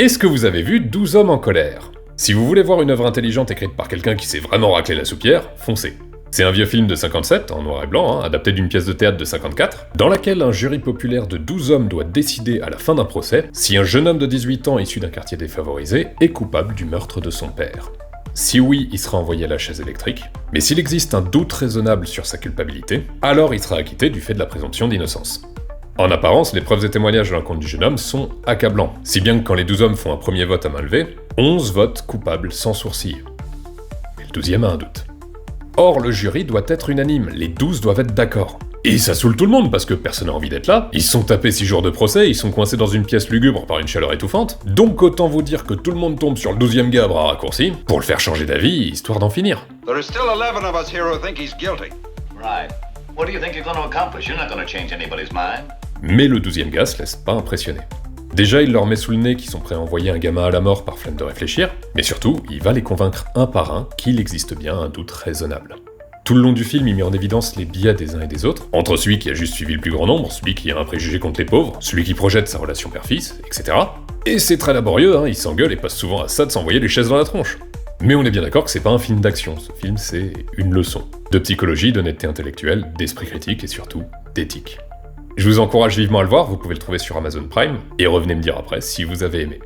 Est-ce que vous avez vu 12 hommes en colère? Si vous voulez voir une œuvre intelligente écrite par quelqu'un qui sait vraiment racler la soupière, foncez. C'est un vieux film de 57, en noir et blanc, adapté d'une pièce de théâtre de 54, dans laquelle un jury populaire de 12 hommes doit décider à la fin d'un procès si un jeune homme de 18 ans issu d'un quartier défavorisé est coupable du meurtre de son père. Si oui, il sera envoyé à la chaise électrique, mais s'il existe un doute raisonnable sur sa culpabilité, alors il sera acquitté du fait de la présomption d'innocence. En apparence, les preuves et témoignages à l'encontre du jeune homme sont accablants, si bien que quand les 12 hommes font un premier vote à main levée, 11 votent coupables sans sourcil. Mais le 12e a un doute. Or, le jury doit être unanime, les 12 doivent être d'accord. Et ça saoule tout le monde parce que personne n'a envie d'être là, ils se sont tapés 6 jours de procès, ils sont coincés dans une pièce lugubre par une chaleur étouffante, donc autant vous dire que tout le monde tombe sur le 12e gars à bras raccourcis pour le faire changer d'avis, histoire d'en finir. There are still 11 of us here who think he's guilty. Right. What do you think you're going to accomplish? You're not going to change anybody's mind. Mais le 12e gars se laisse pas impressionner. Déjà, il leur met sous le nez qu'ils sont prêts à envoyer un gamin à la mort par flemme de réfléchir, mais surtout, il va les convaincre un par un qu'il existe bien un doute raisonnable. Tout le long du film, il met en évidence les biais des uns et des autres, entre celui qui a juste suivi le plus grand nombre, celui qui a un préjugé contre les pauvres, celui qui projette sa relation père-fils, etc. Et c'est très laborieux, ils s'engueulent et passent souvent à ça de s'envoyer les chaises dans la tronche. Mais on est bien d'accord que c'est pas un film d'action, ce film c'est une leçon. De psychologie, d'honnêteté intellectuelle, d'esprit critique et surtout d'éthique. Je vous encourage vivement à le voir, vous pouvez le trouver sur Amazon Prime, et revenez me dire après si vous avez aimé.